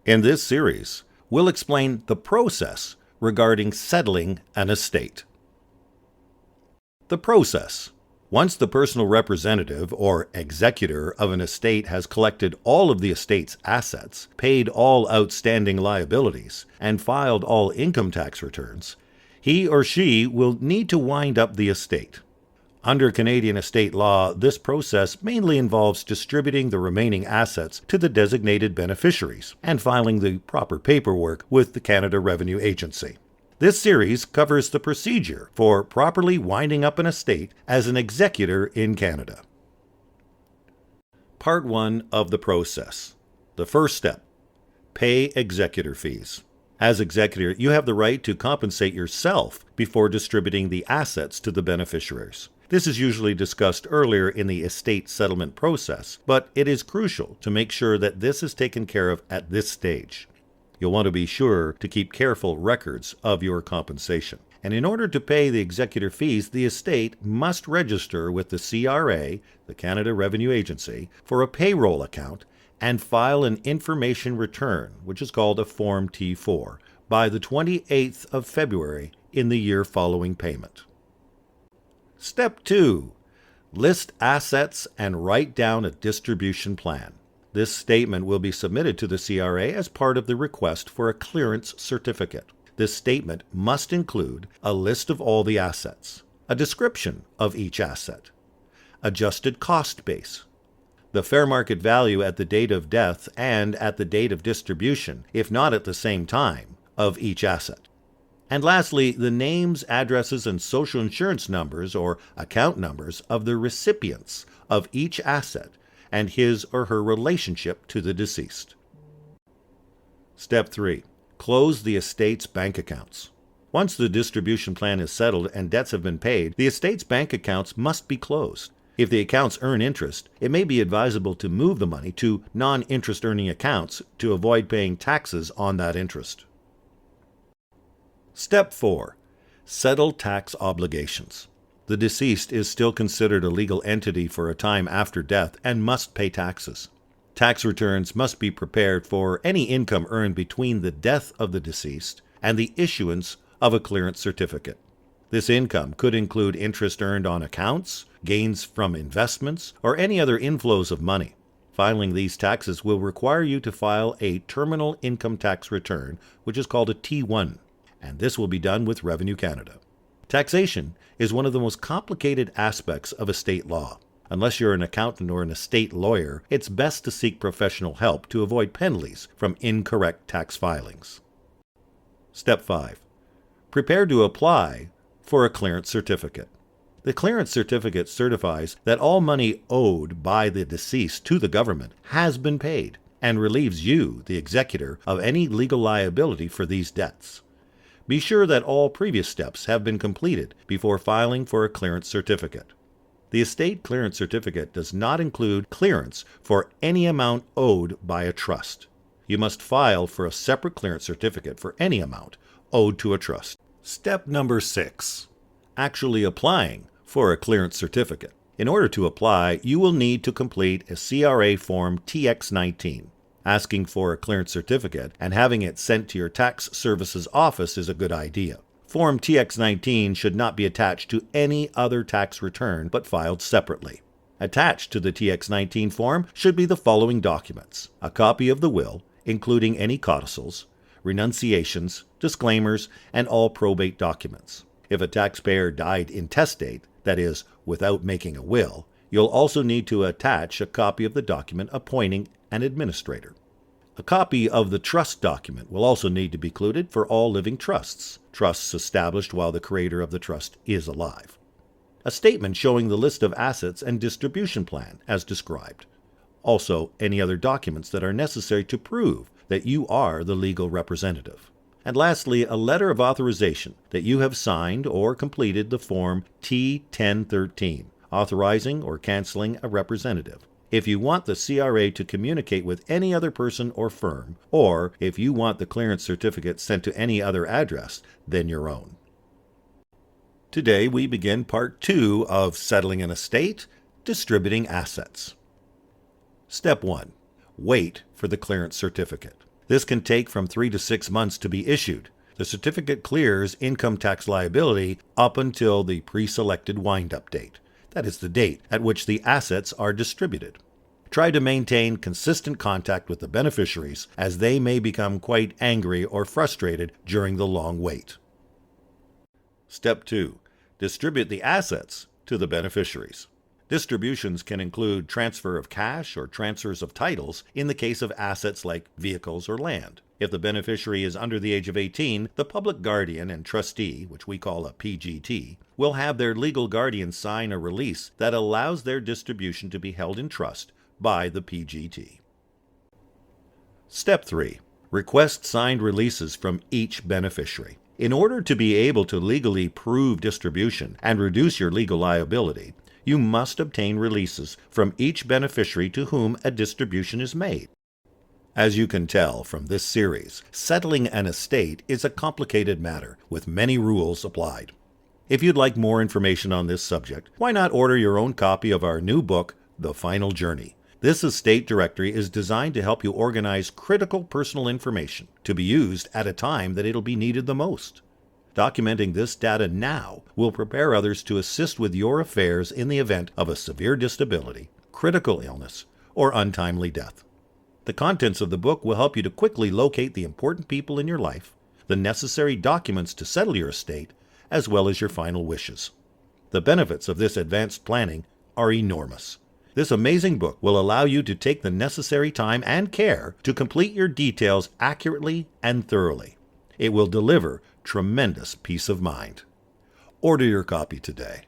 In this series, we'll explain the process regarding settling an estate. The process. Once the personal representative or executor of an estate has collected all of the estate's assets, paid all outstanding liabilities, and filed all income tax returns, he or she will need to wind up the estate. Under Canadian estate law, this process mainly involves distributing the remaining assets to the designated beneficiaries and filing the proper paperwork with the Canada Revenue Agency. This series covers the procedure for properly winding up an estate as an executor in Canada. Part 1 of the process. The first step. Pay executor fees. As executor, you have the right to compensate yourself before distributing the assets to the beneficiaries. This is usually discussed earlier in the estate settlement process, but it is crucial to make sure that this is taken care of at this stage. You'll want to be sure to keep careful records of your compensation. And in order to pay the executor fees, the estate must register with the CRA, the Canada Revenue Agency, for a payroll account and file an information return, which is called a Form T4, by the 28th of February in the year following payment. Step 2. List assets and write down a distribution plan. This statement will be submitted to the CRA as part of the request for a clearance certificate. This statement must include a list of all the assets, a description of each asset, adjusted cost base, the fair market value at the date of death and at the date of distribution, if not at the same time, of each asset. And lastly, the names, addresses, and social insurance numbers or account numbers of the recipients of each asset and his or her relationship to the deceased. Step 3. Close the estate's bank accounts. Once the distribution plan is settled and debts have been paid, the estate's bank accounts must be closed. If the accounts earn interest, it may be advisable to move the money to non-interest earning accounts to avoid paying taxes on that interest. Step 4. Settle tax obligations. The deceased is still considered a legal entity for a time after death and must pay taxes. Tax returns must be prepared for any income earned between the death of the deceased and the issuance of a clearance certificate. This income could include interest earned on accounts, gains from investments, or any other inflows of money. Filing these taxes will require you to file a terminal income tax return, which is called a T1, and this will be done with Revenue Canada. Taxation is one of the most complicated aspects of estate law. Unless you're an accountant or an estate lawyer, it's best to seek professional help to avoid penalties from incorrect tax filings. Step 5. Prepare to apply for a clearance certificate. The clearance certificate certifies that all money owed by the deceased to the government has been paid and relieves you, the executor, of any legal liability for these debts. Be sure that all previous steps have been completed before filing for a clearance certificate. The estate clearance certificate does not include clearance for any amount owed by a trust. You must file for a separate clearance certificate for any amount owed to a trust. Step number 6. Actually applying for a clearance certificate. In order to apply, you will need to complete a CRA Form TX19. Asking for a clearance certificate and having it sent to your tax services office is a good idea. Form TX19 should not be attached to any other tax return but filed separately. Attached to the TX19 form should be the following documents: a copy of the will, including any codicils, renunciations, disclaimers, and all probate documents. If a taxpayer died intestate, that is, without making a will, you'll also need to attach a copy of the document appointing an administrator. A copy of the trust document will also need to be included for all living trusts established while the creator of the trust is alive. A statement showing the list of assets and distribution plan as described. Also, any other documents that are necessary to prove that you are the legal representative. And lastly, a letter of authorization that you have signed or completed the Form T1013, authorizing or canceling a representative. If you want the CRA to communicate with any other person or firm, or if you want the clearance certificate sent to any other address than your own. Today we begin Part 2 of Settling an Estate, Distributing Assets. Step 1. Wait for the clearance certificate. This can take from 3 to 6 months to be issued. The certificate clears income tax liability up until the pre-selected wind-up date. That is the date at which the assets are distributed. Try to maintain consistent contact with the beneficiaries, as they may become quite angry or frustrated during the long wait. Step 2. Distribute the assets to the beneficiaries. Distributions can include transfer of cash or transfers of titles in the case of assets like vehicles or land. If the beneficiary is under the age of 18, the public guardian and trustee, which we call a PGT, will have their legal guardian sign a release that allows their distribution to be held in trust by the PGT. Step 3. Request signed releases from each beneficiary. In order to be able to legally prove distribution and reduce your legal liability, you must obtain releases from each beneficiary to whom a distribution is made. As you can tell from this series, settling an estate is a complicated matter with many rules applied. If you'd like more information on this subject, why not order your own copy of our new book, The Final Journey? This estate directory is designed to help you organize critical personal information to be used at a time that it'll be needed the most. Documenting this data now will prepare others to assist with your affairs in the event of a severe disability, critical illness, or untimely death. The contents of the book will help you to quickly locate the important people in your life, the necessary documents to settle your estate, as well as your final wishes. The benefits of this advanced planning are enormous. This amazing book will allow you to take the necessary time and care to complete your details accurately and thoroughly. It will deliver tremendous peace of mind. Order your copy today.